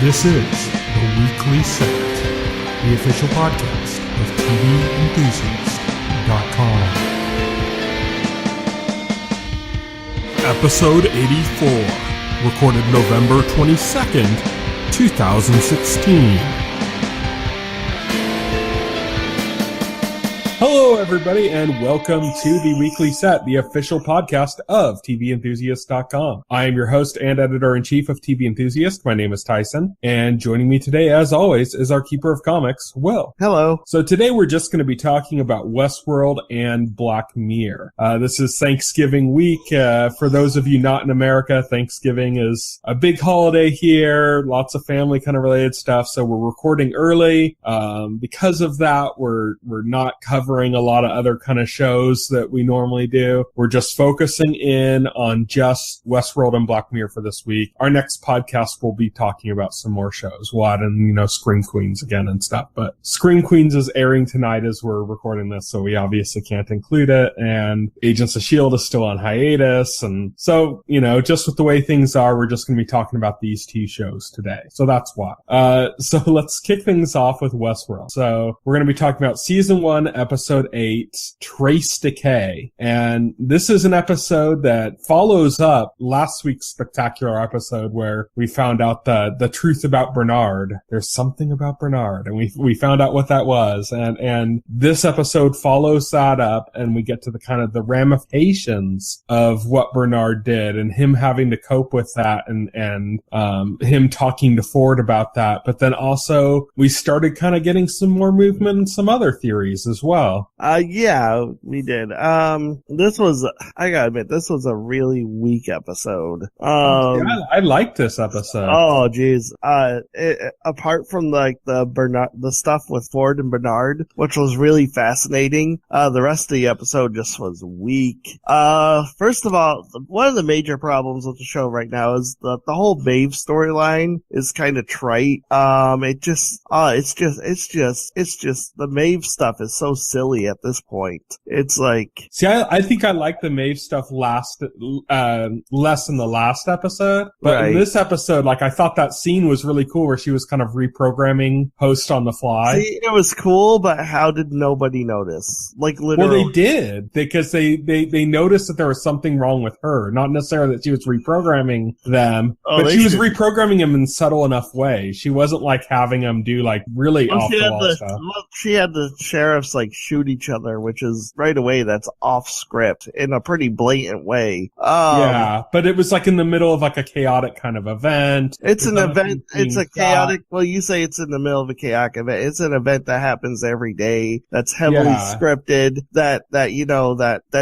This is The Weekly Set, the official podcast of TVEnthusiast.com. Episode 84, recorded November 22nd, 2016. Hello, everybody, and welcome to The Weekly Set, the official podcast of TVEnthusiast.com. I am your host and editor-in-chief of TV Enthusiast. My name is Tyson, and joining me today, as always, is our keeper of comics, Will. Hello. So today we're just going to be talking about Westworld and Black Mirror. This is Thanksgiving week. For those of you not in America, Thanksgiving is a big holiday here, lots of family kind of related stuff, so we're recording early. Because of that, we're not covering a lot of other kind of shows that we normally do. We're just focusing in on just Westworld and Black Mirror for this week. Our next podcast will be talking about some more shows. We'll add in, Scream Queens again and stuff. But Scream Queens is airing tonight as we're recording this, so we obviously can't include it. And Agents of S.H.I.E.L.D. is still on hiatus. And so, just with the way things are, we're just going to be talking about these two shows today. So that's why. So let's kick things off with Westworld. So we're going to be talking about Season 1, Episode 8, Trace Decay. And this is an episode that follows up last week's spectacular episode where we found out the truth about Bernard. There's something about Bernard, and we found out what that was. And this episode follows that up, and we get to the kind of the ramifications of what Bernard did and him having to cope with that and him talking to Ford about that. But then also we started kind of getting some more movement and some other theories as well. Yeah, we did. This was, I gotta admit, this was a really weak episode. I liked this episode. Oh, geez. Apart from the stuff with Ford and Bernard, which was really fascinating, the rest of the episode just was weak. First of all, one of the major problems with the show right now is the whole Maeve storyline is kind of trite. It's just the Maeve stuff is so silly at this point. It's like... See, I think I like the Maeve stuff less in the last episode, but in this episode, I thought that scene was really cool where she was kind of reprogramming Host on the fly. See, it was cool, but how did nobody notice? Literally. Well, they did, because they noticed that there was something wrong with her. Not necessarily that she was reprogramming them, but she was reprogramming them in subtle enough way. She wasn't having them do really off-the-wall stuff. She had the sheriffs shoot each other, which is right away that's off script in a pretty blatant way. Yeah, but it was in the middle of a chaotic kind of event. It's an event. It's a chaotic. Well, you say it's in the middle of a chaotic event. It's an event that happens every day. That's heavily scripted. That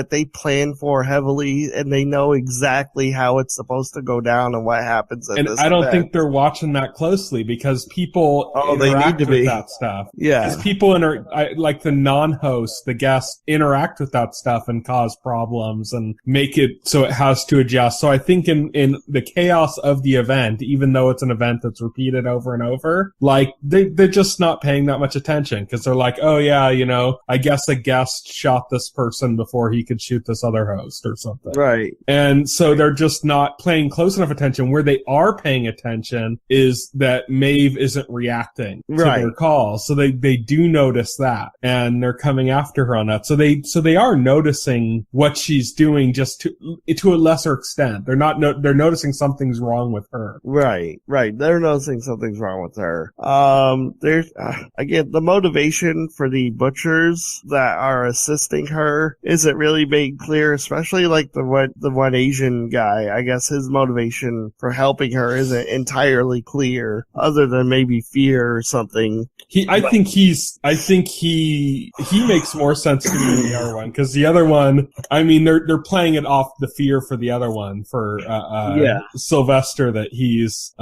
they plan for heavily, and they know exactly how it's supposed to go down and what happens. And I don't think they're watching that closely because people interact with that stuff. Yeah, because people the non-host, the guests, interact with that stuff and cause problems and make it so it has to adjust. So I think in the chaos of the event, even though it's an event that's repeated over and over, they're just not paying that much attention because they're oh yeah, I guess a guest shot this person before he could shoot this other host or something. Right. And so they're just not paying close enough attention. Where they are paying attention is that Maeve isn't reacting to their calls. So they do notice that, and they're coming after her on that. So they are noticing what she's doing, just to a lesser extent. They're noticing something's wrong with her. Right. They're noticing something's wrong with her. There's again, the motivation for the butchers that are assisting her isn't really made clear, especially the one Asian guy. I guess his motivation for helping her isn't entirely clear, other than maybe fear or something. I think he makes more sense to me than the other one, because the other one, they're playing it off the fear for the other one, for Sylvester, that he's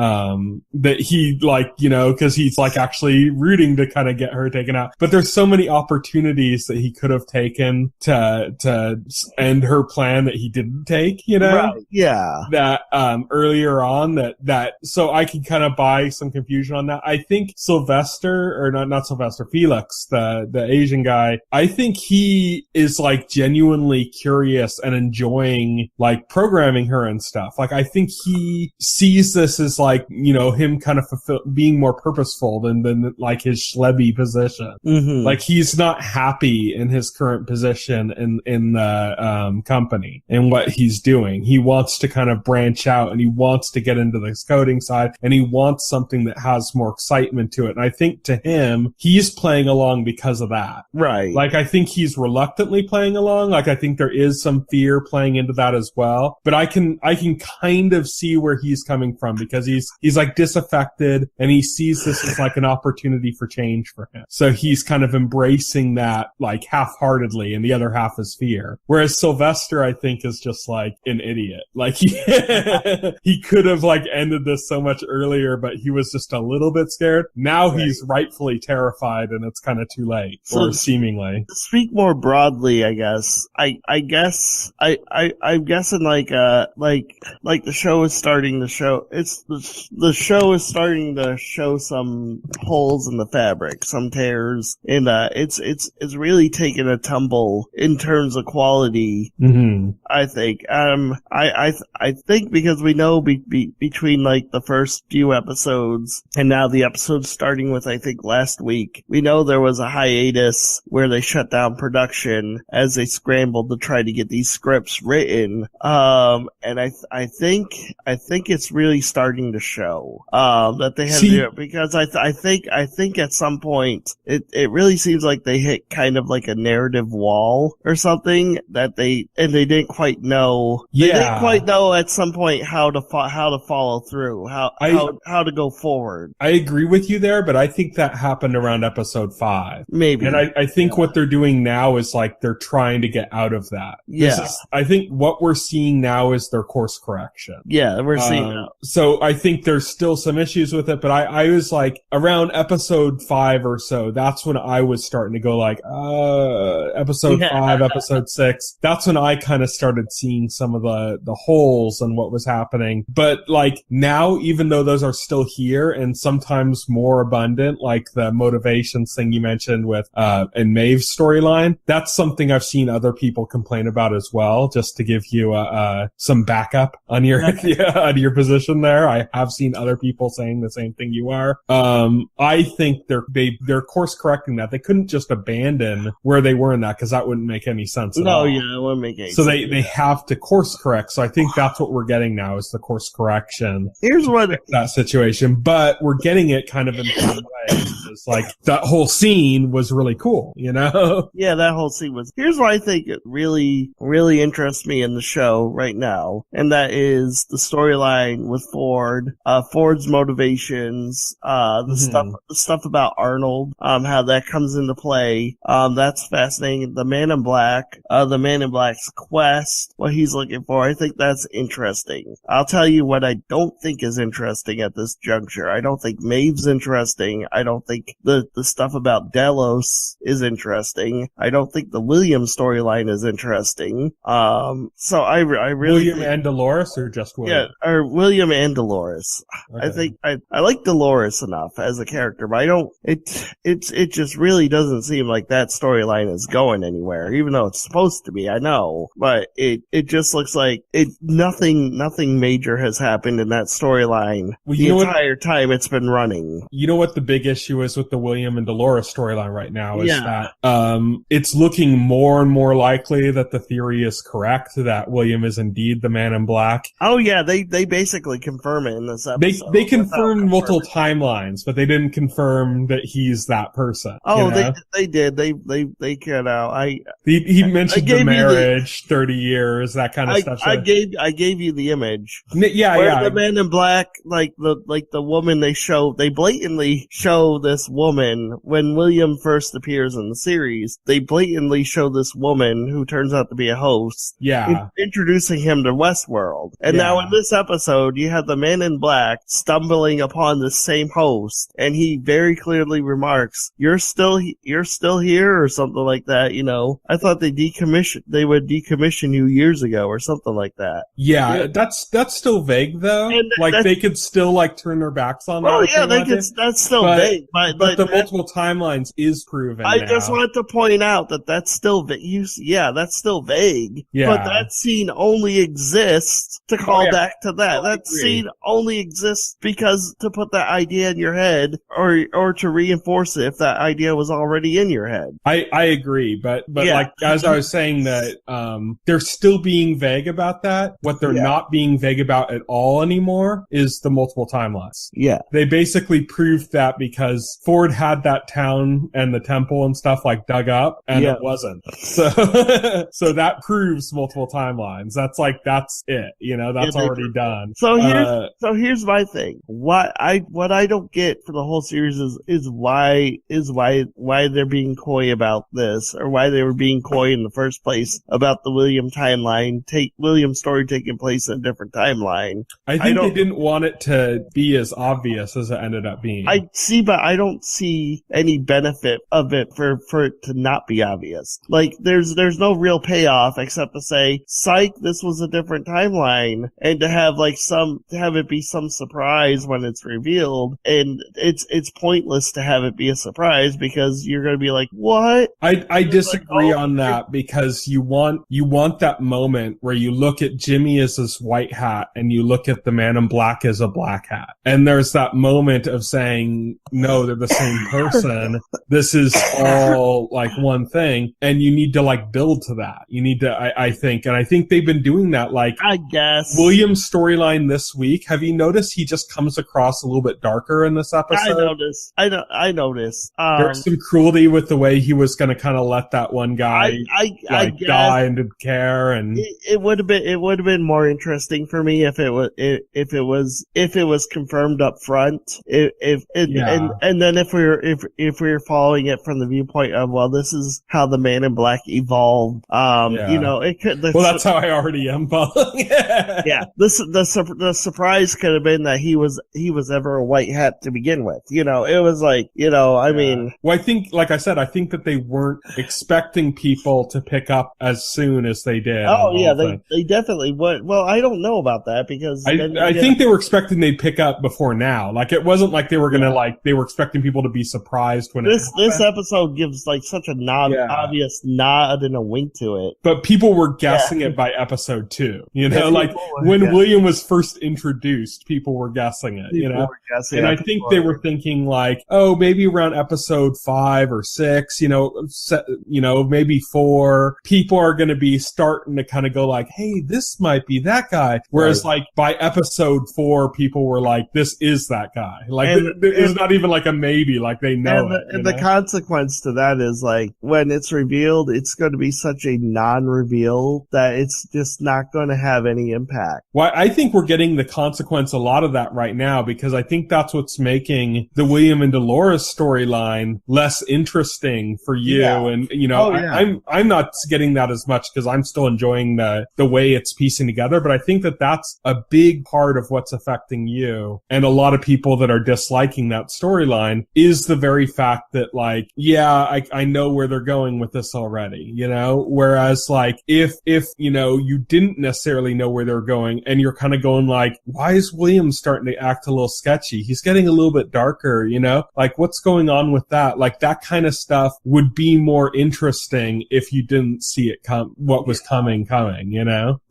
because he's actually rooting to kind of get her taken out. But there's so many opportunities that he could have taken to end her plan that he didn't take, Right. Yeah. That earlier on that so I can kind of buy some confusion on that. I think Sylvester, or not Sylvester, Felix, the Asian guy guy, I think he is like genuinely curious and enjoying like programming her and stuff. Like I think he sees this as like, you know, him kind of being more purposeful than like his schlebby position. Mm-hmm. Like he's not happy in his current position in the company and what he's doing. He wants to kind of branch out and he wants to get into this coding side and he wants something that has more excitement to it. And I think to him, he's playing along because of that. Right. Like I think he's reluctantly playing along. Like I think there is some fear playing into that as well. But I can kind of see where he's coming from because he's like disaffected and he sees this as like an opportunity for change for him. So he's kind of embracing that like half-heartedly and the other half is fear. Whereas Sylvester, I think, is just like an idiot. Like he could have like ended this so much earlier, but he was just a little bit scared. Now he's rightfully terrified and it's kind of too late, or seemingly. Speak more broadly, I guess. I'm guessing like the show is starting to show, the show is starting to show some holes in the fabric, some tears, and it's really taken a tumble in terms of quality. Mm-hmm. I think. I think because we know between like the first few episodes and now the episodes starting with I think last week, we know there was a hiatus where they shut down production as they scrambled to try to get these scripts written. And I think it's really starting to show that they had to do it because I think at some point it really seems like they hit kind of like a narrative wall or something that they didn't quite know. They didn't quite know at some point how to follow through, how to go forward. I agree with you there, but I think that happened around episode 5. Maybe. And I think what they're doing now is like they're trying to get out of that. Yeah. I think what we're seeing now is their course correction. Yeah, we're seeing that. So I think there's still some issues with it, but I was like around episode 5 or so, that's when I was starting to go like, episode 5, episode 6. That's when I kind of started seeing some of the holes and what was happening. But like now, even though those are still here and sometimes more abundant, like the motivations thing you mentioned with, and Maeve's storyline, that's something I've seen other people complain about as well, just to give you, some backup on your, on your position there. I have seen other people saying the same thing you are. I think they're course correcting that. They couldn't just abandon where they were in that because that wouldn't make any sense at all. No, yeah, it wouldn't make any sense. So they have to course correct. So I think that's what we're getting now is the course correction. Here's what that situation, but we're getting it kind of in some way. It's like that whole scene was really cool, you know? Yeah, that whole scene was. Here's what I think it really, really interests me in the show right now, and that is the storyline with Ford, Ford's motivations, the stuff about Arnold, how that comes into play. That's fascinating. The Man in Black, the Man in Black's quest, what he's looking for. I think that's interesting. I'll tell you what I don't think is interesting at this juncture. I don't think Maeve's interesting. I don't think the stuff about Delos is interesting. I don't think the William storyline is interesting. So I really William and Dolores, or just William? Yeah, or William and Dolores. Okay. I think I like Dolores enough as a character, but I don't. It just really doesn't seem like that storyline is going anywhere, even though it's supposed to be. I know, but it just looks like nothing major has happened in that storyline the entire time it's been running. You know what the big issue is with the William and Dolores storyline right now is that it's looking more and more likely that the theory is correct, that William is indeed the Man in Black. Oh yeah, they basically confirm it in this episode. They confirmed multiple timelines, but they didn't confirm that he's that person. Oh, you know? They did. They cut out. He mentioned the marriage, 30 years, that kind of stuff. So. I gave you the image. Yeah. The Man in Black, like the woman they blatantly show this woman when William first appears in the series. They blatantly show this woman who turns out to be a host. Yeah. Introducing him to Westworld. And now in this episode, you have the Man in Black stumbling upon the same host, and he very clearly remarks, "You're still here," or something like that. You know, I thought they would decommission you years ago, or something like that. Yeah, that's still vague though. And like they could still like turn their backs on that. Oh yeah, that's still vague. But the multiple timelines is proven. I just want to point out that that's still that's still vague. Yeah. But that scene only exists to call back to that. That scene only exists because to put that idea in your head or to reinforce it if that idea was already in your head. I agree, but like as I was saying that they're still being vague about that. What they're not being vague about at all anymore is the multiple timelines. Yeah. They basically proved that because Ford had that town and the temple and stuff like dug up and it wasn't. So so that proves multiple timelines. That's it. That's already done. So here's my thing. What I don't get for the whole series is why they're being coy about this, or why they were being coy in the first place about the William story taking place in a different timeline. I think they didn't want it to be as obvious as it ended up being. I see, but I don't see any benefit of it for it to not be obvious. Like there's no real payoff except to say, psych, this was a different timeline, and to have it be some surprise when it's revealed, and it's pointless to have it be a surprise because you're going to be like, what? I disagree on that, because you want that moment where you look at Jimmy as this white hat and you look at the man in black as a black hat, and there's that moment of saying, no, they're the same person. This is all like one thing, and you need to build to that. You need to, I think they've been doing that. I guess William's storyline this week. Have you noticed he just comes across a little bit darker in this episode? I noticed. There's some cruelty with the way he was going to kind of let that one guy die and didn't care, and it would have been more interesting for me if it was confirmed up front. And then if we were following it from the viewpoint of, well, this is how the Man in Black evolved. It could. That's how I already am following. Yeah, the surprise could have been that he was ever a white hat to begin with. It was I mean. Well, I think, like I said, I think that they weren't expecting people to pick up as soon as they did. Oh yeah, they definitely would. Well, I don't know about that because I think they were expecting they'd pick up before now. It wasn't like they were gonna they were expecting people to be surprised when this episode gives such a obvious nod and a wink to it. But people were guessing it by episode 2. When William was first introduced, people were guessing it. And I think they were thinking maybe around episode 5 or 6, maybe 4, people are going to be starting to kind of go hey, this might be that guy. Whereas by episode 4, people were this is that guy. It's not even a maybe, they know it. And the consequence to that is when it's revealed, it's going to be such a non-reveal that it's just not going to have any impact. Well, I think we're getting the consequence a lot of that right now, because I think that's what's making the William and Dolores storyline less interesting for you. Yeah. And, I'm not getting that as much because I'm still enjoying the way it's piecing together. But I think that that's a big part of what's affecting you. And a lot of people that are disliking that storyline is the very fact that I know where they're going with this already, whereas if you didn't necessarily know where they're going and you're kind of going why is William starting to act a little sketchy? He's getting a little bit darker, what's going on with that? That kind of stuff would be more interesting if you didn't see it what was coming,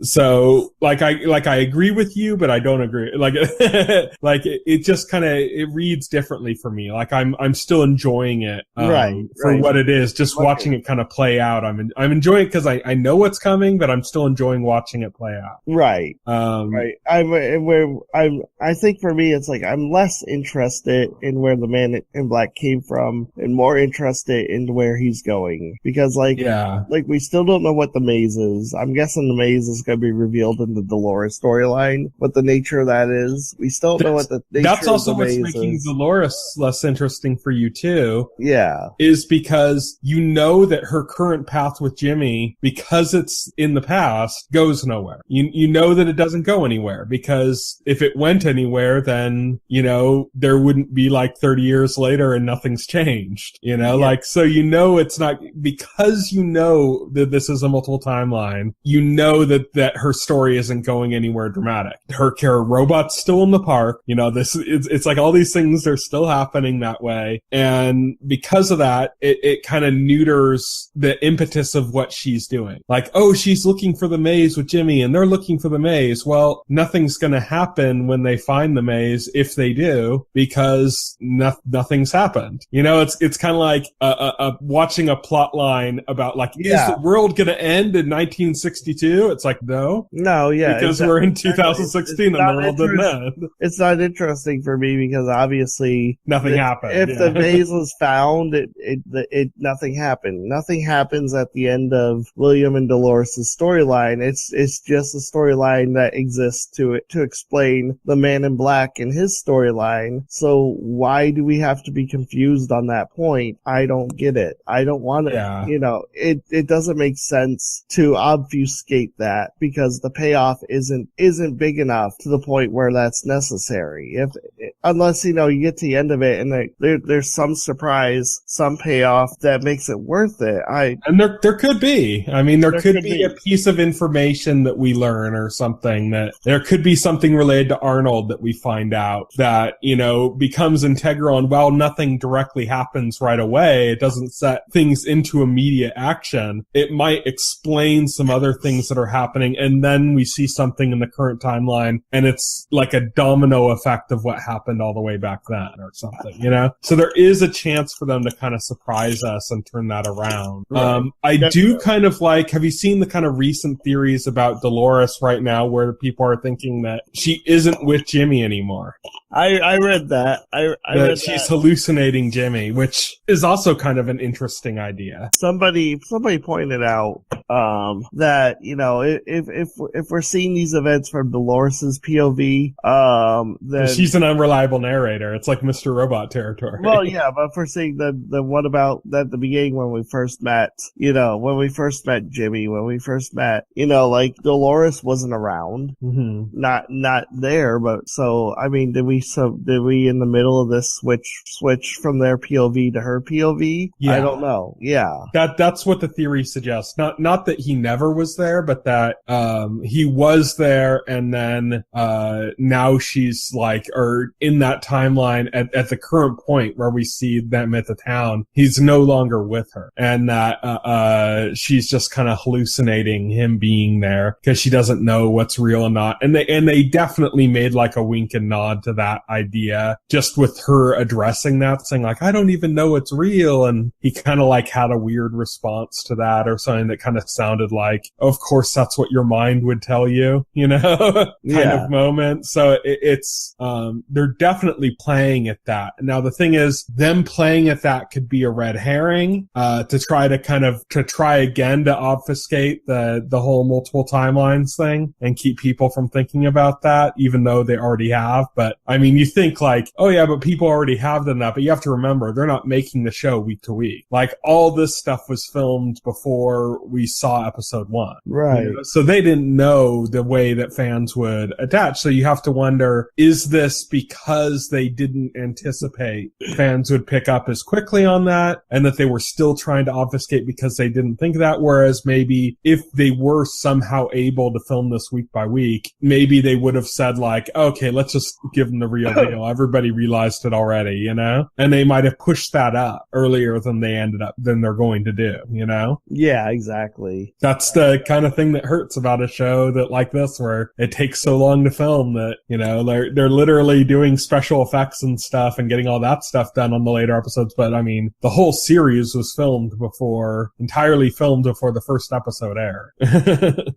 So I agree with you, but I don't agree. It just kind of, it reads differently for me. I'm still enjoying it, for what it is. Just watching it kind of play out. I'm enjoying it because I know what's coming, but I'm still enjoying watching it play out. Right. Right. I think for me, it's I'm less interested in where the Man in Black came from and more interested in where he's going. Because we still don't know what the maze is. I'm guessing the maze is going to be revealed in the Dolores storyline. What the nature of that is. We still don't know what the nature of the maze is. That's also what's making Dolores less interesting for you too. Yeah. Is because that her current path with Jimmy, because it's in the past, goes nowhere. You know that it doesn't go anywhere, because if it went anywhere, then, there wouldn't be 30 years later and nothing's changed, so it's not, because that this is a multiple timeline, that her story isn't going anywhere dramatic. Her robot's still in the park, it's all these things are still happening that way. And because of that, that it kind of neuters the impetus of what she's doing. Like, oh, she's looking for the maze with Jimmy and they're looking for the maze. Well, nothing's going to happen when they find the maze if they do, because nothing's happened. You know, it's kind of like watching a plot line about like, is the world going to end in 1962? It's like, no, yeah, because we're in 2016 and the world didn't end. It's not interesting for me because obviously nothing happened. If the maze was found, nothing happened. Nothing happens at the end of William and Dolores' storyline. It's just a storyline that exists to explain the Man in Black and his storyline. So why do we have to be confused on that point? I don't get it. I don't want to. Yeah. You know, it doesn't make sense to obfuscate that because the payoff isn't big enough to the point where that's necessary. Unless, you know, you get to the end of it and there's some surprise, some payoff that makes it worth it. And there could be. I mean, there could be a piece of information that we learn or something, that there could be something related to Arnold that we find out that, you know, becomes integral. And while nothing directly happens right away, it doesn't set things into immediate action. It might explain some other things that are happening. And then we see something in the current timeline and it's like a domino effect of what happened all the way back then or something, you know? So there is a chance for them to kind of surprise us and turn that around. Right. I do kind of like, have you seen the kind of recent theories about Dolores right now where people are thinking that she isn't with Jimmy anymore? I read that. I read she's that. Hallucinating Jimmy, which is also kind of an interesting idea. Somebody pointed out that, you know, if we're seeing these events from Dolores's POV, then she's an unreliable narrator. It's like Mr. Robot territory. Well, yeah, but if we're seeing the what about at the beginning when we first met, you know, when we first met Jimmy, when we first met, you know, like Dolores wasn't around, not there, but so I mean, did we in the middle of this switch from their POV to her POV? Yeah. I don't know. Yeah. That's what the theory suggests. Not that he never was there, but that he was there and then now she's like, or in that timeline at the current point where we see them at the town, he's no longer with her. And that she's just kind of hallucinating him being there because she doesn't know what's real and not. And they definitely made like a wink and nod to that idea just with her addressing that, saying like, I don't even know it's real. And he kind of like had a weird response to that or something that kind of sounded like, of course, that's what your mind would tell you, you know, kind of moment. So it's they're definitely playing at that. Now, the thing is, them playing at that could be a red herring to try again to obfuscate the whole multiple timelines thing and keep people from thinking about that, even though they already have. But I mean, you think like, oh yeah, but people already have done that. But you have to remember, they're not making the show week to week. Like all this stuff was filmed before we saw episode 1. Right. You know? So they didn't know the way that fans would attach. So you have to wonder, is this because they didn't anticipate fans would pick up as quickly on that and that they were still trying to obfuscate because they didn't think that? Whereas maybe if they were somehow able to film this week by week, maybe they would have said like, okay, let's just give them the real deal. Everybody realized it already, you know? And they might have pushed that up earlier than they're going to do, you know? Yeah, exactly. That's the kind of thing that hurts about a show that like this, where it takes so long to film that, you know, they're literally doing special effects and stuff and getting all that stuff done on the later episodes. But I mean, the whole series was entirely filmed before the first episode aired.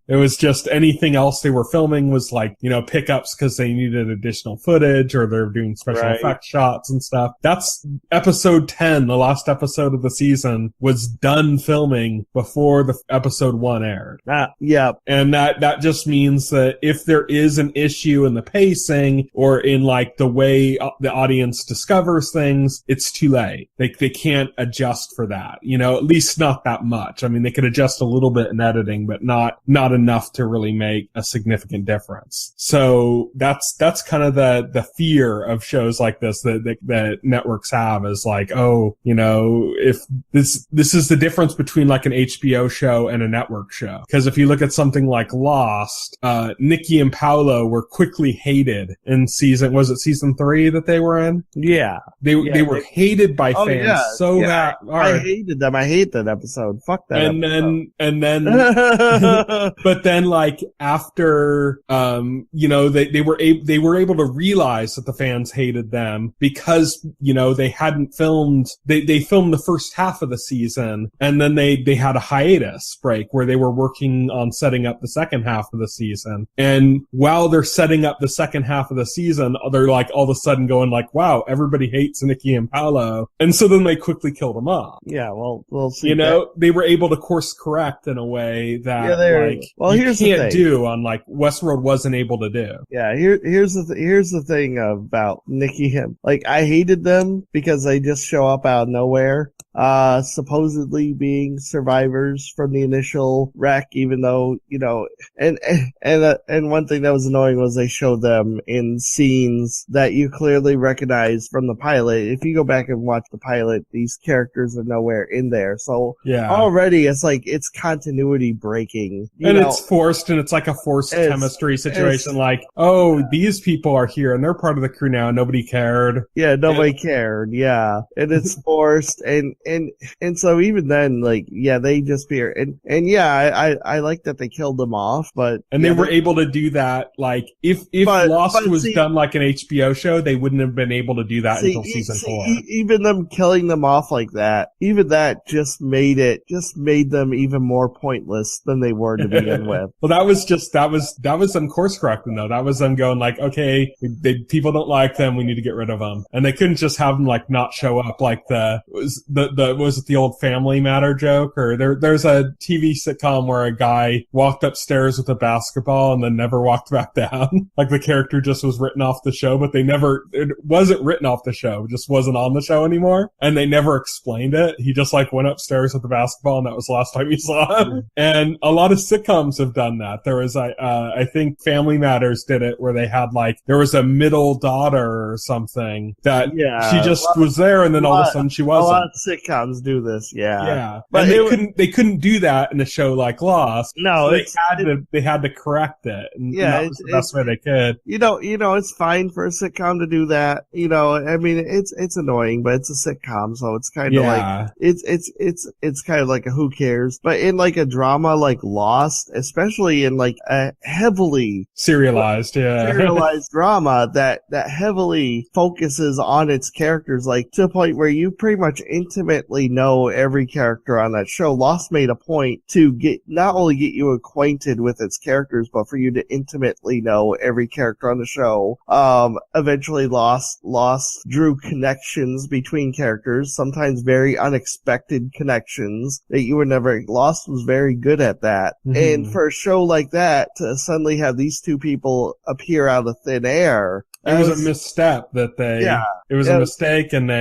It was just anything else they were filming was like, you know, pickups because they needed additional footage or they're doing special effects shots and stuff. That's episode 10, the last episode of the season, was done filming before the episode 1 aired. Yeah. And that just means that if there is an issue in the pacing or in like the way the audience discovers things, it's too late. They can't adjust for that, you know, at least not that much. I mean, they could adjust a little bit in editing, but not enough to really make a significant difference. So that's kind of the fear of shows like this that networks have, is like, oh, you know, if this is the difference between like an HBO show and a network show. Because if you look at something like Lost, Nikki and Paolo were quickly hated in season season 3 that they were in? Yeah. They were hated by fans I hated them. I hate that episode. Fuck that episode. And then but then like after they were able to realize that the fans hated them because they hadn't filmed they filmed the first half of the season, and then they had a hiatus break where they were working on setting up the second half of the season. And while they're setting up the second half of the season, they're like all of a sudden going like, wow, everybody hates Nikki and Paolo. And so then they quickly killed them off. Yeah, well, we'll see. They were able to course correct in a way that here's you can't do on like Westworld wasn't able to do. Yeah, here's the thing about Nikki and like I hated them because they just show up out of nowhere. Supposedly being survivors from the initial wreck, even though, and one thing that was annoying was they showed them in scenes that you clearly recognize from the pilot. If you go back and watch the pilot, these characters are nowhere in there. So already it's like, it's continuity breaking. It's forced, and it's like a forced chemistry situation. Like, these people are here and they're part of the crew now and nobody cared. Yeah, nobody cared. Yeah. And it's forced and so even then, like, they disappear. And I like that they killed them off, but... And they were able to do that, like, if Lost was done like an HBO show, they wouldn't have been able to do that until season 4. Even them killing them off like that, even that just made them even more pointless than they were to begin with. Well, that was them course correcting though. That was them going like, okay, people don't like them, we need to get rid of them. And they couldn't just have them like not show up like was it the old Family Matter joke? Or there's a TV sitcom where a guy walked upstairs with a basketball and then never walked back down. Like the character just was written off the show, but it wasn't written off the show, it just wasn't on the show anymore. And they never explained it. He just like went upstairs with the basketball and that was the last time you saw him. And a lot of sitcoms have done that. There was, I think Family Matters did it where they had like, there was a middle daughter or something that she just was there and then all of a sudden she wasn't. A lot of sitcoms do this, yeah. But and they couldn't do that in a show like Lost. No, so they had to correct it. And that was the best way they could. It's fine for a sitcom to do that. I mean, it's annoying, but it's a sitcom, so it's kind of like it's kind of like a who cares. But in like a drama like Lost, especially in like a heavily serialized drama that heavily focuses on its characters, like to a point where you pretty much intimately know every character on that show. Lost made a point to not only get you acquainted with its characters, but for you to intimately know every character on the show. Eventually Lost drew connections between characters, sometimes very unexpected connections that you would never... Lost was very good at that. Mm-hmm. And for a show like that, to suddenly have these two people appear out of thin air... It was a misstep that it was a mistake, and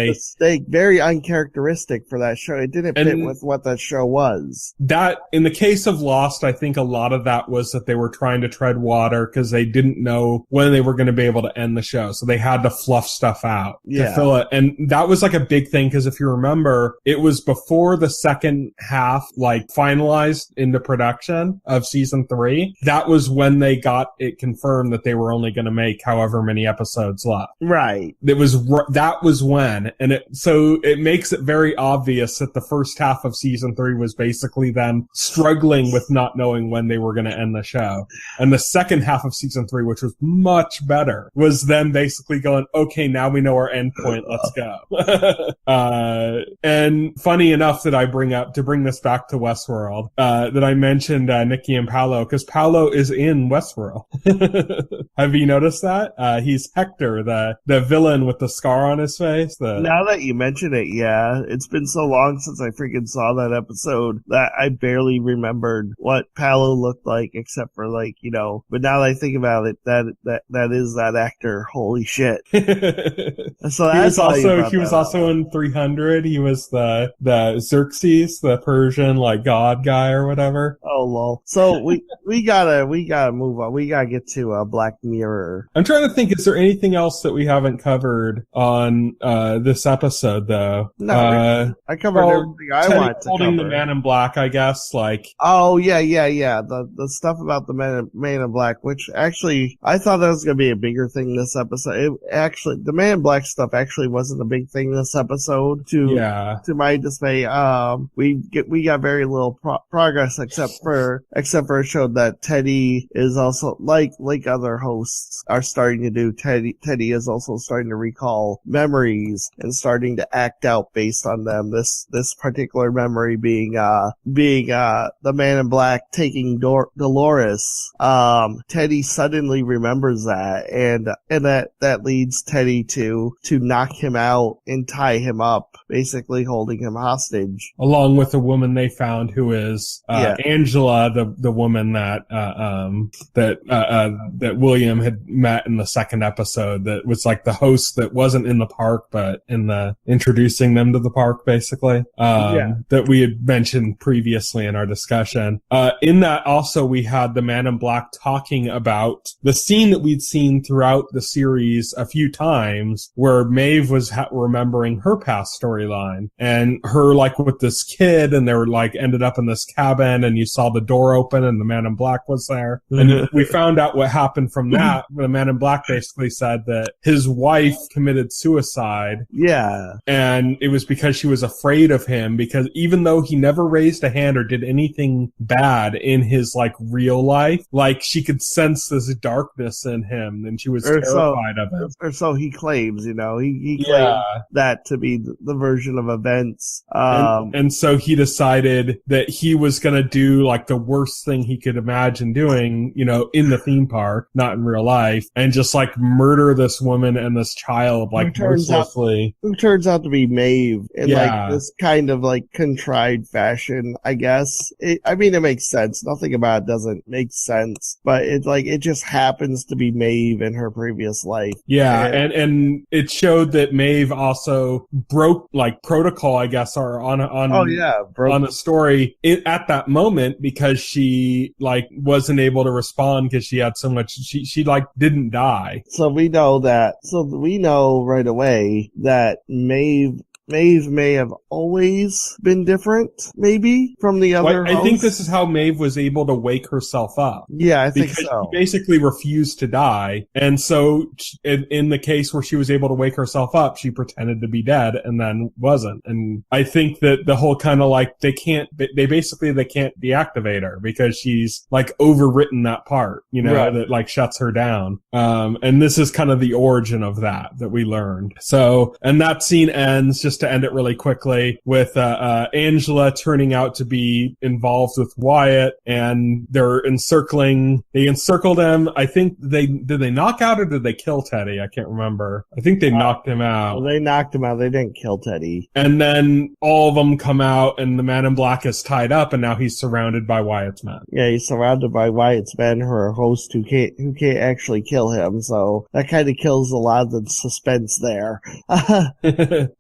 very uncharacteristic for that show. It didn't fit with what that show was. That, in the case of Lost, I think a lot of that was that they were trying to tread water because they didn't know when they were going to be able to end the show. So they had to fluff stuff out to fill it. And that was like a big thing because if you remember, it was before the second half, like finalized into production of season 3. That was when they got it confirmed that they were only going to make however many episodes left. Right. That was when, and so it makes it very obvious that the first half of season 3 was basically them struggling with not knowing when they were going to end the show. And the second half of season 3, which was much better, was them basically going, okay, now we know our end point, let's go. And funny enough that I bring this back to Westworld, that I mentioned Nikki and Paolo, because Paolo is in Westworld. Have you noticed that? He's Hector, the villain with the scar on his face. Now that you mention it, it's been so long since I freaking saw that episode that I barely remembered what Paolo looked like, except for like, but now that I think about it, that is that actor. Holy shit. So he was also in 300. He was the Xerxes, the Persian like god guy or whatever. Oh lol. So we gotta move on. We gotta get to Black Mirror. I'm trying to think, is there anything else that we haven't covered on this episode, though? No, I covered everything I Teddy wanted to holding cover. the Man in Black, I guess. Like, oh yeah. The stuff about the Man in Black, which actually I thought that was going to be a bigger thing this episode. The Man in Black stuff actually wasn't a big thing this episode. To my dismay, we got very little progress except for it showed that Teddy is also like other hosts are starting to do. Teddy is also starting to recall memories and starting to act out based on them. This particular memory being the Man in Black taking Dolores. Teddy suddenly remembers that, and that leads Teddy to knock him out and tie him up, basically holding him hostage. Along with the woman they found, who is Angela, the woman that William had met in the second episode. That was like the host that wasn't in the park, but in the introducing them to the park, basically. That we had mentioned previously in our discussion. In that also we had the Man in Black talking about the scene that we'd seen throughout the series a few times, where Maeve was remembering her past storyline, and her like with this kid, and they were like ended up in this cabin, and you saw the door open and the Man in Black was there. And we found out what happened from that. The Man in Black basically said that his wife committed suicide. Yeah. And it was because she was afraid of him, because even though he never raised a hand or did anything bad in his like real life, like she could sense this darkness in him, and she was terrified of him. Or so he claims, he claimed that to be the version of events. And so he decided that he was going to do like the worst thing he could imagine doing, in the theme park, not in real life, and just like murder this woman and this child like mercilessly. Who turns out to be Maeve in like this kind of like contrived fashion, I guess. It makes sense. Nothing about it doesn't make sense, but it just happens to be Maeve in her previous life. Yeah, and it showed that Maeve also broke like protocol, I guess, or on the story at that moment, because she like wasn't able to respond because she had so much. She like didn't die. So we know right away that Maeve may have always been different, maybe, from the other hosts. I think this is how Maeve was able to wake herself up. Yeah, I think so. She basically refused to die. And so in the case where she was able to wake herself up, she pretended to be dead and then wasn't. And I think that the whole kind of like, they can't deactivate her because she's like overwritten that part, that like shuts her down. And this is kind of the origin of that we learned. So, and that scene ends, just to end it really quickly, with Angela turning out to be involved with Wyatt, and they encircled him. I think did they knock out or did they kill Teddy? I can't remember. I think they knocked him out. Well, they knocked him out. They didn't kill Teddy. And then all of them come out, and the Man in Black is tied up, and now he's surrounded by Wyatt's men. Yeah, he's surrounded by Wyatt's men, who are hosts who can't actually kill him. So that kind of kills a lot of the suspense there.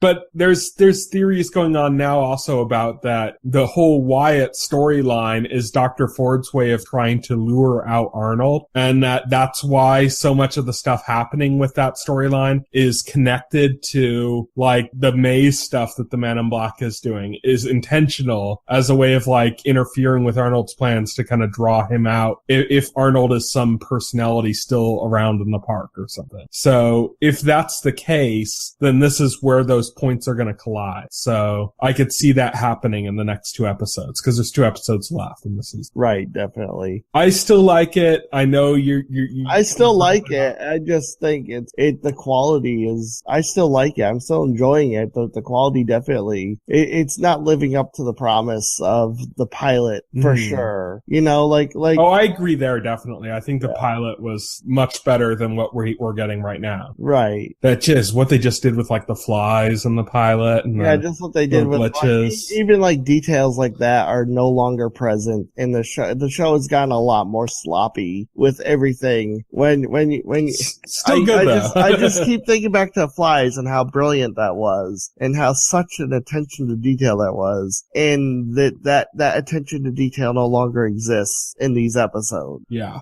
But there's theories going on now also about that the whole Wyatt storyline is Dr. Ford's way of trying to lure out Arnold, and that's why so much of the stuff happening with that storyline is connected to like the maze stuff that the Man in Black is doing, is intentional as a way of like interfering with Arnold's plans to kind of draw him out if Arnold is some personality still around in the park or something. So if that's the case, then this is where those points are going to collide. So I could see that happening in the next 2 episodes, because there's 2 episodes left in the season. Right, definitely. I still like it. I know you I still like it. I just think the quality is, I still like it. I'm still enjoying it, but the quality definitely, it's not living up to the promise of the pilot for sure. Oh, I agree there, definitely. I think the pilot was much better than what we're getting right now. Right. That just what they just did with like the flies and the pilot. pilot and just what they did with glitches. Even like details like that are no longer present in the show. The show has gotten a lot more sloppy with everything. Still good though. I just keep thinking back to Flies and how brilliant that was, and how such an attention to detail that was, and that attention to detail no longer exists in these episodes. Yeah.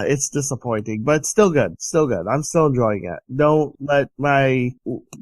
It's disappointing, but still good. Still good. I'm still enjoying it. Don't let my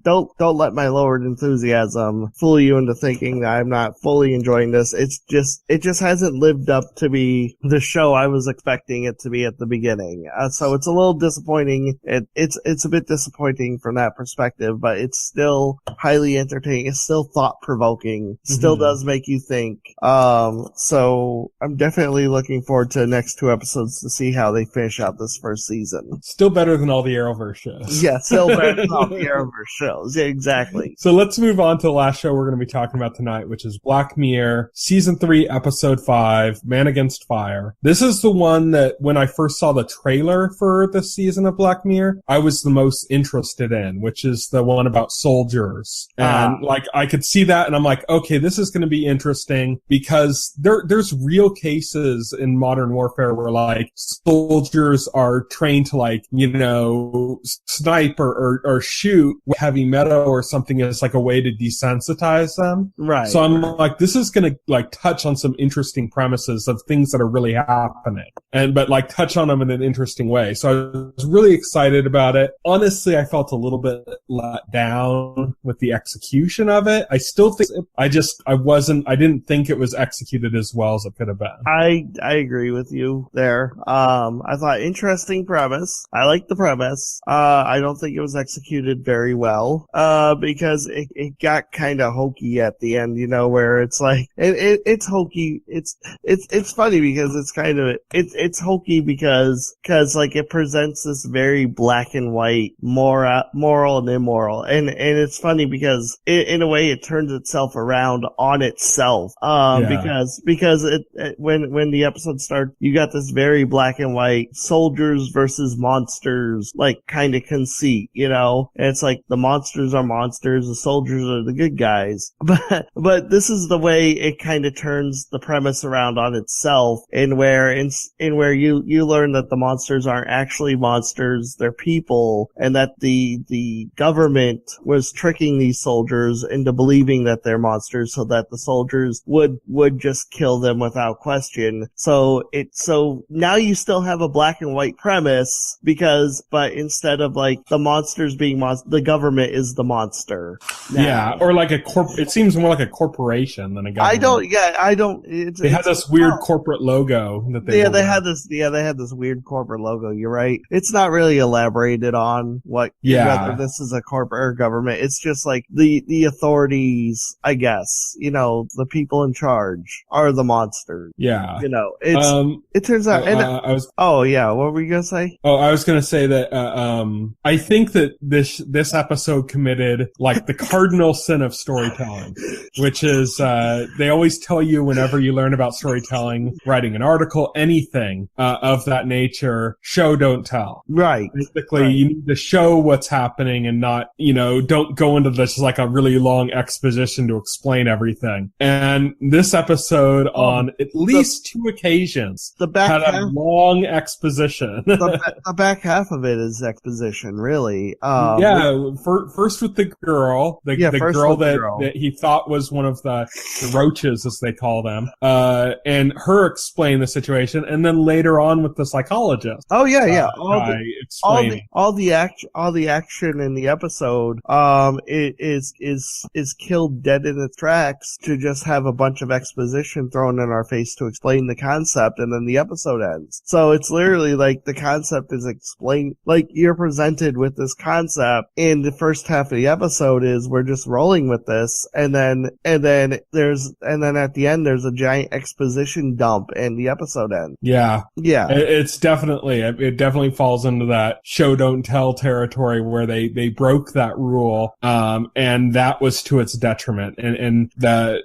lowered enthusiasm fool you into thinking that I'm not fully enjoying this. It just hasn't lived up to be the show I was expecting it to be at the beginning. So it's a little disappointing. It's a bit disappointing from that perspective, but it's still highly entertaining. It's still thought provoking. Still does make you think. So I'm definitely looking forward to the next 2 episodes to see how they finish out this first season. Still better than all the Arrowverse shows. Yeah, still better than all the Arrowverse shows. Yeah, exactly. So let's move on to the last show we're going to be talking about tonight, which is Black Mirror, Season 3, Episode 5, Man Against Fire. This is the one that when I first saw the trailer for this season of Black Mirror, I was the most interested in, which is the one about soldiers. And I could see that and I'm like, okay, this is going to be interesting because there's real cases in modern warfare where like soldiers are trained to snipe or shoot with heavy metal or something as like a way to desensitize them. Right. So I'm like, this is going to touch on some interesting premises of things that are really happening but touch on them in an interesting way. So I was really excited about it. Honestly, I felt a little bit let down with the execution of it. I still think I didn't think it was executed as well as it could have been. I agree with you there. I thought interesting premise. I like the premise. I don't think it was executed very well, because it got kind of hokey at the end, where it's like, it's hokey. It's funny because it's hokey because it presents this very black and white, moral and immoral. And it's funny because in a way it turns itself around on itself. Because when the episode starts, you got this very black and white soldiers versus monsters, kind of conceit, and it's like the monsters are monsters, the soldiers are the good guys. But this is the way it kind of turns the premise around on itself, in where you learn that the monsters aren't actually monsters, they're people, and that the government was tricking these soldiers into believing that they're monsters so that the soldiers would just kill them without question. So now you still have a black and white premise but instead of the monsters being the government is the monster. Now. Yeah, or it seems more like a corporation than a government. They had this weird corporate logo that they they had this weird corporate logo. You're right. It's not really elaborated on whether this is a corporate or government. It's just the authorities, I guess, the people in charge are the monsters. Yeah. It turns out. What were you going to say? Oh, I was going to say that, I think that this episode committed the cardinal sin of storytelling, which is, they always tell you whenever you learn about storytelling, writing an article, anything, of that nature, show, don't tell. Right. Basically, you need to show what's happening and not, don't go into this a really long exposition to explain everything. And this episode on at least 2 occasions had a long exposition. The back half of it is exposition, really. First with the girl, the girl that he thought was one of the roaches, as they call them, and her explain the situation, and then later on with the psychologist. Oh yeah. All the action in the episode, is killed dead in its tracks to just have a bunch of exposition thrown in our face to explain the concept, and then the episode ends. So it's literally the concept is explained, you're presented with this concept, and the first half of the episode is we're just rolling with this, and then at the end there's a giant exposition dump, and the episode ends. Yeah. It definitely falls into that show don't tell territory where they broke that rule, and that was to its detriment, and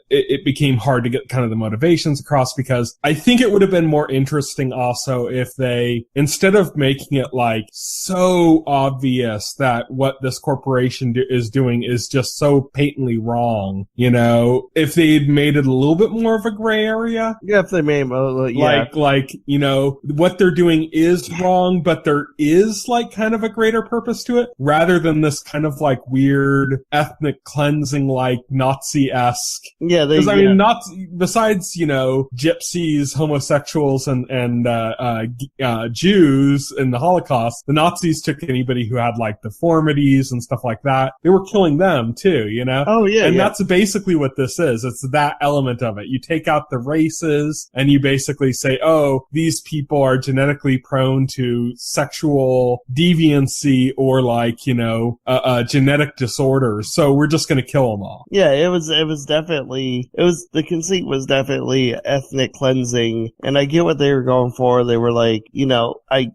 it became hard to get kind of the motivations across, because I think it would have been more interesting also if they, instead of making it so obvious that what this corporation is doing is just just so patently wrong, you know? If they'd made it a little bit more of a gray area. Yeah, if they made Like, you know, what they're doing is wrong, but there is like kind of a greater purpose to it, rather than this kind of like weird ethnic cleansing, like Nazi-esque. Yeah, because I mean, besides, you know, gypsies, homosexuals, and Jews in the Holocaust, the Nazis took anybody who had like deformities and stuff like that. They were killing them too, you know? Oh yeah. And that's basically what this is. It's that element of it. You take out the races and you basically say, oh, these people are genetically prone to sexual deviancy or like, you know, genetic disorders. So we're just going to kill them all. Yeah, the conceit was definitely ethnic cleansing, and I get what they were going for. They were like, you know, I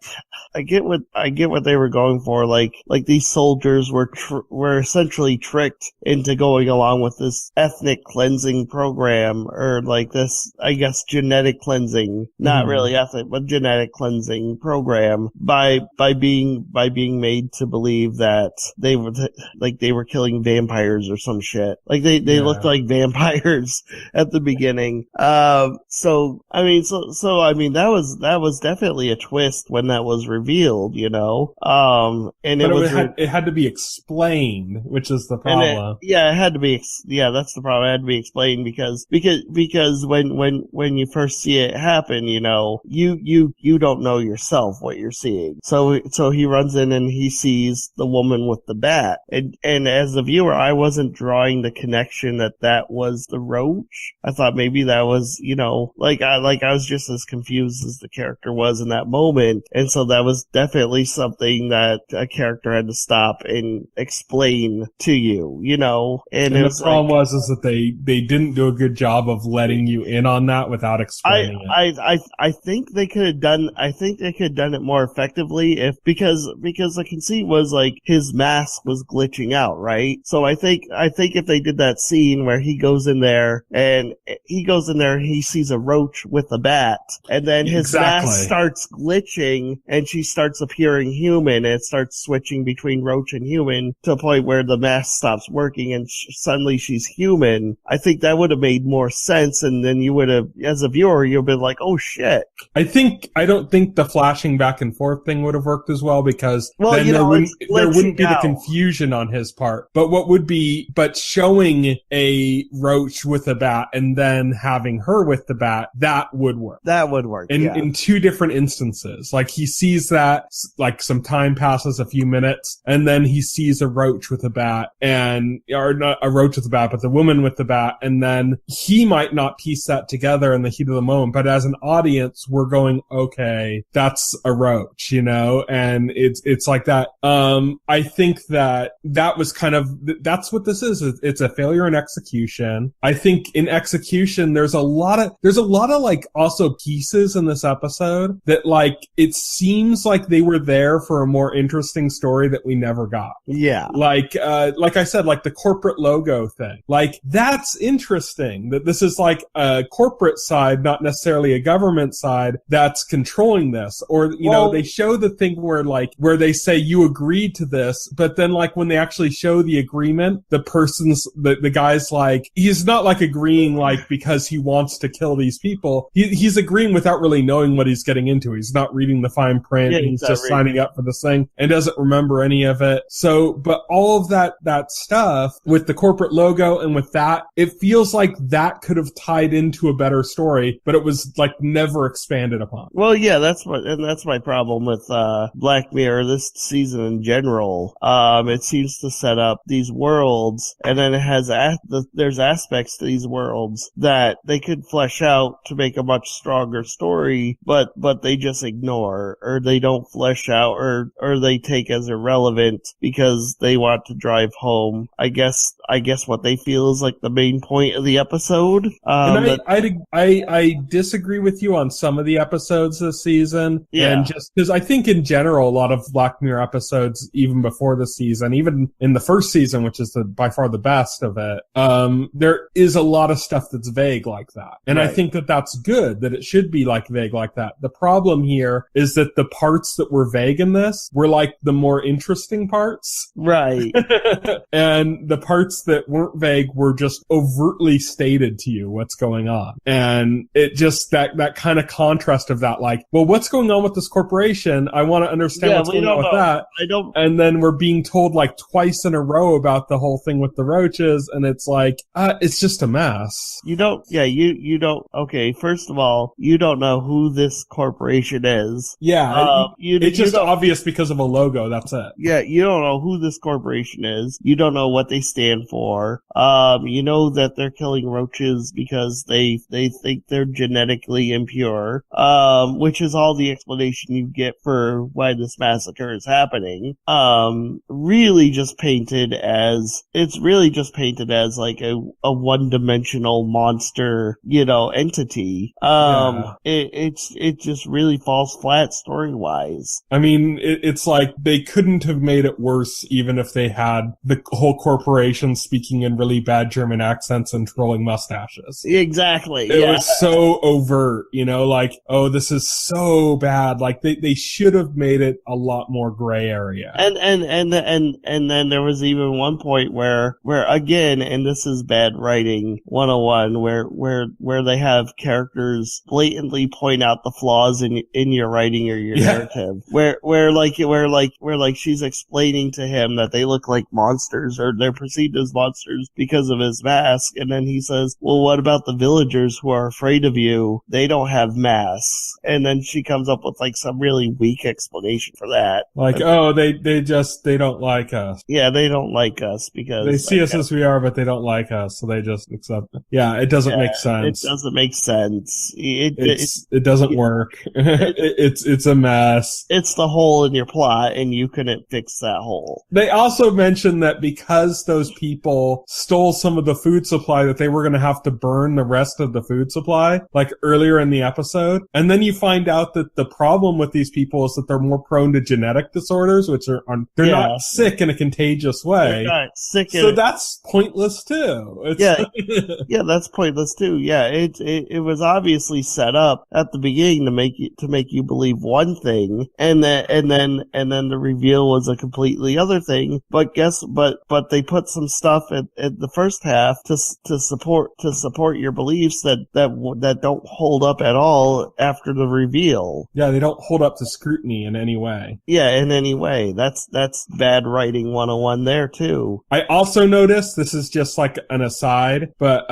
get what they were going for. Like these soldiers were essentially tricked into going along with this ethnic cleansing program, or like this, I guess, genetic cleansing, not really ethnic, but genetic cleansing program by being made to believe that they were killing vampires or some shit. Like they looked like vampires at the beginning. So I mean that was definitely a twist when that was revealed, you know. And it had to be explained, which is the problem. It had to be. That's the problem. It had to be explained because when you first see it happen, you know, you don't know yourself what you're seeing. So he runs in and he sees the woman with the bat, and as a viewer, I wasn't drawing the connection that was the roach. I thought maybe that was, you know, like I was just as confused as the character was in that moment, and so that was definitely something that a character had to stop and explain to you, you know. And the problem was that they didn't do a good job of letting you in on that without explaining it. I think they could have done it more effectively because the conceit was like his mask was glitching out, right? So I think if they did that scene where he goes in there and he sees a roach with a bat, and then his mask starts glitching and she starts appearing human, and it starts switching between roach and human to a point where the mask stops working and suddenly she's human. I think that would have made more sense, and then you would have, as a viewer, you've been like, oh shit. I don't think the flashing back and forth thing would have worked as well, because then there wouldn't be the confusion on his part. But showing a roach with a bat and then having her with the bat, that would work. That would work. In two different instances. Like he sees that, like some time passes, a few minutes, and then he sees a roach with a bat, or not a roach with a bat, but the woman with the bat, and then he might not piece that together in the heat of the moment, but as an audience, we're going, okay, that's a roach, you know, and it's like that. I think that was kind of, that's what this is. It's a failure in execution. I think in execution, there's a lot of like also pieces in this episode that like, it seems like they were there for a more interesting story that we never got. Yeah. Like I said, like the corporate logo thing. Like, that's interesting that this is like a corporate side, not necessarily a government side, that's controlling this. Or, you know, they show the thing where they say you agreed to this, but then like when they actually show the agreement, the guy's like, he's not like agreeing like because he wants to kill these people. He's agreeing without really knowing what he's getting into. He's not reading the fine print. Yeah, he's just signing up for this thing and doesn't remember any of it. So, but all of that stuff with the corporate logo and with that, it feels like that could have tied into a better story, but it was like never expanded upon. Well, yeah, that's my problem with Black Mirror this season in general. It seems to set up these worlds, and then it has there's aspects to these worlds that they could flesh out to make a much stronger story, but they just ignore, or they don't flesh out, or they take as irrelevant because they want to drive home, I guess what they feel is like the main point of the episode. And I disagree with you on some of the episodes this season. Yeah. And just because I think in general, a lot of Black Mirror episodes, even before the season, even in the first season, which is by far the best of it, there is a lot of stuff that's vague like that. And right. I think that that's good, that it should be like vague like that. The problem here is that the parts that were vague in this were like the more interesting parts. Right. And the parts that weren't vague were just overtly stated to you what's going on. And it just, that kind of contrast of that, like, well, what's going on with this corporation? I want to understand what's going on with that. And then we're being told like twice in a row about the whole thing with the roaches, and it's like, it's just a mess. You don't, okay, first of all, you don't know who this corporation is. Yeah, it's just obvious because of a logo, that's it. Yeah, you don't know who this corporation is. You don't know what they stand for. You know that they're killing roaches because they think they're genetically impure, which is all the explanation you get for why this massacre is happening. Really just painted as like a one-dimensional monster, entity. It just really falls flat story-wise. I mean, it's like they couldn't have made it worse even if they had the whole corporation speaking in really bad German accents and twirling mustaches. Exactly. It was so overt, like, oh, this is so bad. Like they should have made it a lot more gray area. And then there was even one point where again, and this is bad writing 101, where they have characters blatantly point out the flaws in your writing or your narrative. Where she's explaining to him that they look like monsters, or they're perceived as monsters because of his mask, and then he says, well, what about the villagers who are afraid of you? They don't have masks. And then she comes up with like some really weak explanation for that. Like, they don't like us. Yeah, they don't like us because they see us as we are, but they don't like us, so they just accept it. Yeah, it doesn't make sense. It doesn't make sense. It doesn't work. It's a mess. It's the hole in your plot, and you couldn't fix that hole. They also mentioned that because those people stole some of the food supply, that they were going to have to burn the rest of the food supply, like earlier in the episode. And then you find out that the problem with these people is that they're more prone to genetic disorders, which they're not sick in a contagious way. They're not sick. So that's pointless too. That's pointless too. Yeah, it was obviously set up at the beginning to make you believe one thing, and then the reveal was a completely other thing. But they put some stuff at the first half to support your beliefs that don't hold up at all after the reveal. Yeah, they don't hold up to scrutiny in any way. Yeah, in any way. That's bad writing 101 there too. I also noticed, this is just like an aside, but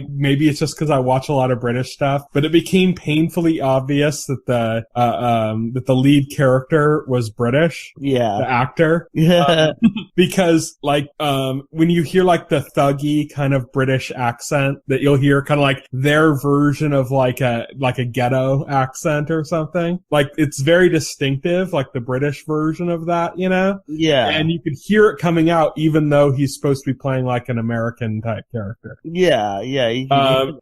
maybe it's just because I watch a lot of British stuff, but it became painfully obvious that the lead character was British. Yeah. The actor. Yeah. Because when you hear like the thuggy kind of British accent that you'll hear, kind of like their version of like a ghetto accent or something, like it's very distinctive, like the British version of that, Yeah. And you could hear it coming out even though he's supposed to be playing like an American type character. Yeah.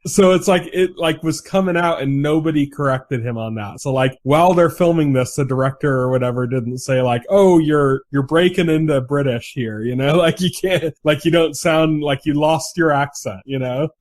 So it's like it was coming out and nobody corrected him on that. So like while they're filming this, the director or whatever didn't say like, oh, you're breaking into British here, like you can't, like you don't sound like you lost your accent,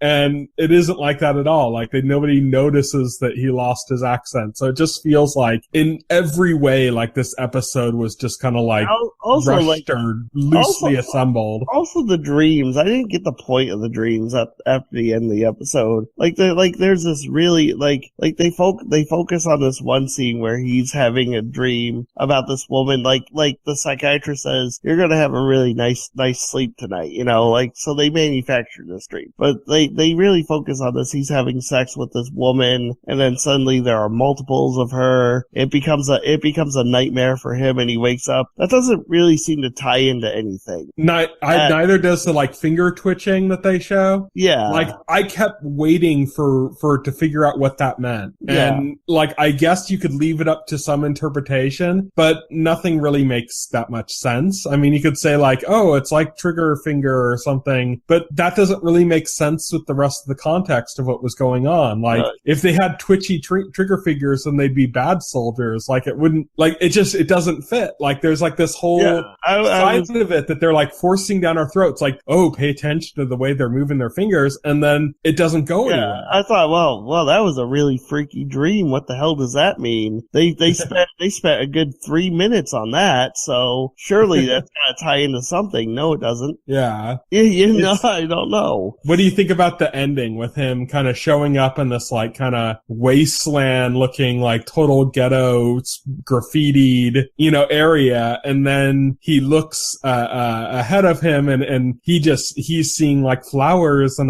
and it isn't like that at all. Like nobody notices that he lost his accent. So it just feels like in every way, like this episode was just kind of like also rushed like or loosely assembled. Also the dreams. I didn't get the point of the dreams after the end of the episode. There's this really they focus on this one scene where he's having a dream about this woman. Like the psychiatrist says, you're gonna have a really nice sleep tonight. So they manufacture this dream, but they really focus on this. He's having sex with this woman, and then suddenly there are multiples of her. It becomes a nightmare for him, and he wakes up. That doesn't really seem to tie into anything. Neither does the like finger twitching that they show. Yeah. Like I kept waiting for it to figure out what that meant. Yeah. And like I guess you could leave it up to some interpretation, but nothing really makes that much sense. I mean, you could say like, oh, it's like trigger finger or something, but that doesn't really make sense with the rest of the context of what was going on. Like if they had twitchy trigger fingers, then they'd be bad soldiers. Like it wouldn't, like it doesn't fit. Like there's like this whole side of it that they're like forcing down our throats, like, oh, pay attention to the way they're moving their fingers, and then it doesn't go anywhere. I thought, well, that was a really freaky dream. What the hell does that mean? They spent a good 3 minutes on that, so surely that's gotta tie into something. No, it doesn't. Yeah. I don't know. What do you think about the ending with him kind of showing up in this like kind of wasteland looking like total ghetto graffitied, area, and then he looks ahead of him and he's seeing like flowers and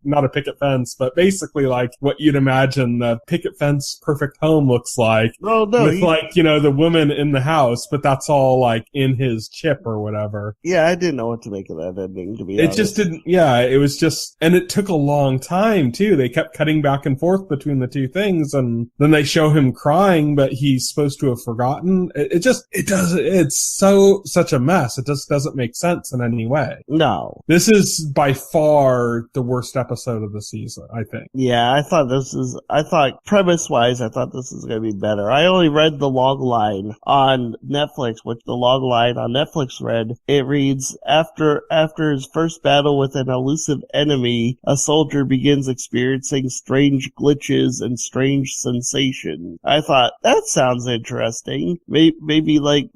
not a picket fence, but basically like what you'd imagine the picket fence perfect home looks like. Oh, no, with the woman in the house, but that's all like in his chip or whatever. Yeah, I didn't know what to make of that ending, to be honest. It just didn't, it was just, and it took a long time too. They kept cutting back and forth between the two things, and then they show him crying, but he's supposed to have forgotten. It's such a mess. It just doesn't make sense in any way. No. This is by far the worst episode of the season, I think. Yeah, I thought premise-wise, I thought this was going to be better. I only read the log line on Netflix, which the log line on Netflix read. It reads, after his first battle with an elusive enemy, a soldier begins experiencing strange glitches and strange sensations. I thought, that sounds interesting. Maybe like,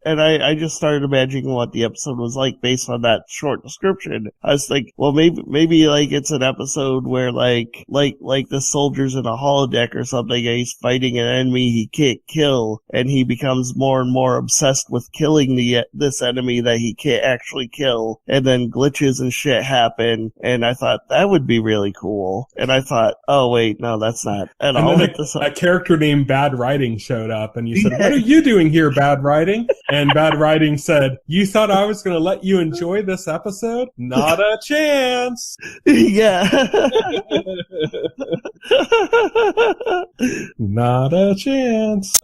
and I just started imagining what the episode was like based on that short description. I was like, well, maybe like it's an episode where like the soldier's in a holodeck or something, and he's fighting an enemy he can't kill, and he becomes more and more obsessed with killing this enemy that he can't actually kill, and then glitches and shit happen, and I thought that would be really cool. And I thought, oh wait, no, that's not at all. A character named Bad Writing showed up, and you said, what are you doing here, Bad Writing? And Bad Writing said, you thought I was going to let you enjoy this episode? Not a chance. Yeah. Not a chance.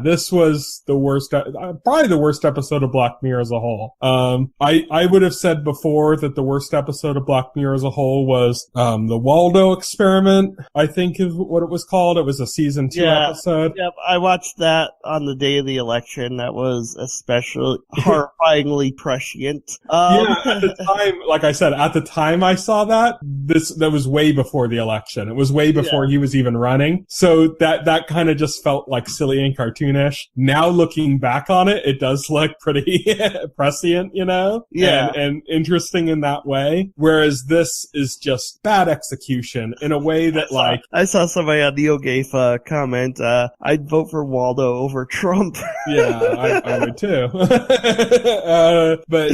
This was the worst, probably the worst episode of Black Mirror as a whole. I would have said before that the worst episode of Black Mirror as a whole was the Waldo Experiment, I think is what it was called. It was a season 2 episode. Yep, I watched that on the day of the election. That was especially horrifyingly prescient. At the time, like I said, at the time I saw that was way before the election. It was way before he was even running. So that kind of just felt like silly and cartoonish. Now looking back on it, it does look pretty prescient, Yeah. And interesting in that way. Whereas this is just bad execution in a way that I saw somebody on NeoGafe comment, I'd vote for Waldo over Trump. Yeah, I would too. But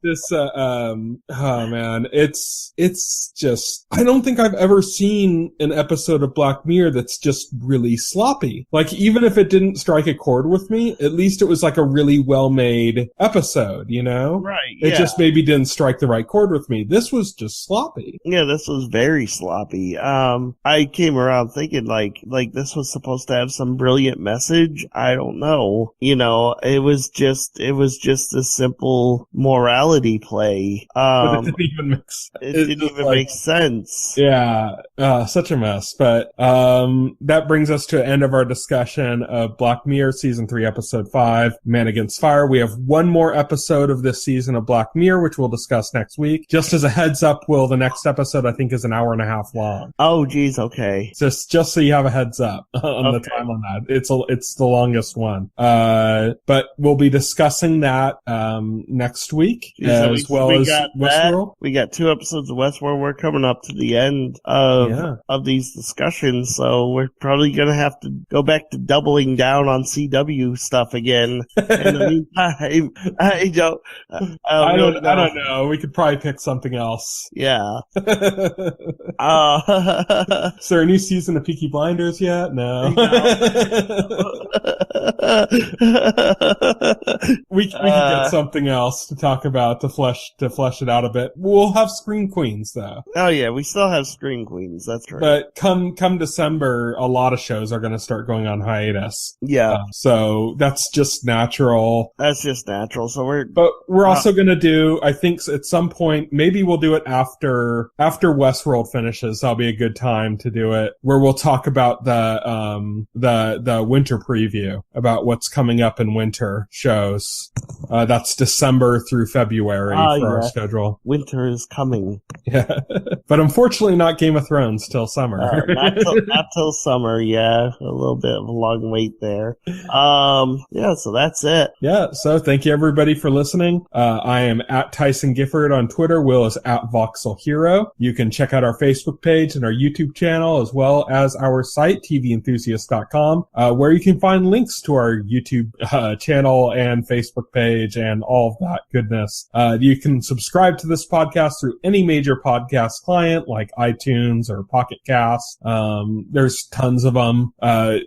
this, oh man, it's just, I don't think I've ever seen an episode of Black Mirror that's just really sloppy. Like, even if it didn't strike a chord with me, at least it was like a really well-made episode, Right, It just maybe didn't strike the right chord with me. This was just sloppy. Yeah, this was very sloppy. I came around thinking like this was supposed to have some brilliant message. I don't know. It was just a simple morality play. But it didn't even make sense. It didn't even make sense. Yeah, such a mess. But that brings us to the end of our discussion of Black Mirror Season 3, Episode 5, Man Against Fire. We have one more episode of this season of Black Mirror, which we'll discuss next week. Just as a heads up, Will, the next episode I think is an hour and a half long. Oh, geez, okay. Just so you have a heads up on the time on that. It's the longest one. But we'll be discussing that next week, as well as Westworld. We got 2 episodes of Westworld. We're coming up to the end of these discussions, so we're probably going to have to go back to doubling down on CW stuff again. In the meantime, I don't know. We could probably pick something else. Yeah. Is there a new season of Peaky Blinders yet? No. We could get something else to talk about to flesh it out a bit. We'll have Screen Queens though. Oh yeah, we still have Screen Queens. That's right. But come December, a lot of shows are going to start going on hiatus. Yeah. So that's just natural. So we're also going to do, I think at some point, maybe we'll do it after Westworld finishes. That'll be a good time to do it, where we'll talk about the winter preview, about about what's coming up in winter shows. That's December through February for our schedule. Winter is coming. Yeah. But unfortunately not Game of Thrones till summer. Not till summer, yeah. A little bit of a long wait there. So that's it. Yeah, so thank you everybody for listening. I am at Tyson Gifford on Twitter. Will is at Voxel Hero. You can check out our Facebook page and our YouTube channel, as well as our site, TVEnthusiast.com, where you can find links to our YouTube channel and Facebook page and all of that goodness. You can subscribe to this podcast through any major podcast client like iTunes or Pocket Cast. There's tons of them.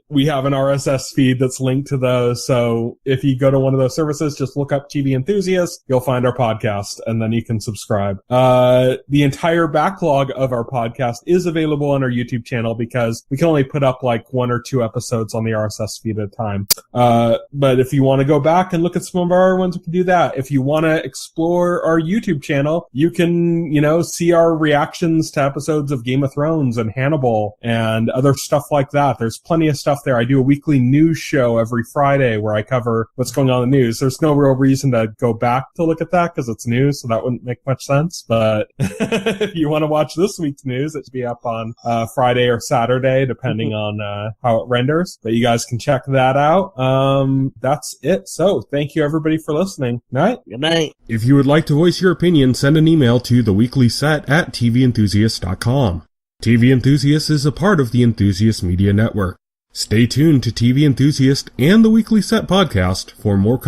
We have an RSS feed that's linked to those. So if you go to one of those services, just look up TV Enthusiast. You'll find our podcast and then you can subscribe. The entire backlog of our podcast is available on our YouTube channel because we can only put up like 1 or 2 episodes on the RSS feed at a time. But if you want to go back and look at some of our ones, we can do that. If you want to explore our YouTube channel, you can, see our reactions to episodes of Game of Thrones and Hannibal and other stuff like that. There's plenty of stuff there. I do a weekly news show every Friday where I cover what's going on in the news. There's no real reason to go back to look at that because it's news, so that wouldn't make much sense. But if you want to watch this week's news, it should be up on Friday or Saturday, depending on how it renders. But you guys can check that out. That's it. So thank you everybody for listening. Night. Good night. If you would like to voice your opinion, send an email to theweeklyset@TVEnthusiast.com. TV Enthusiast is a part of the Enthusiast Media Network. Stay tuned to TV Enthusiast and the Weekly Set podcast for more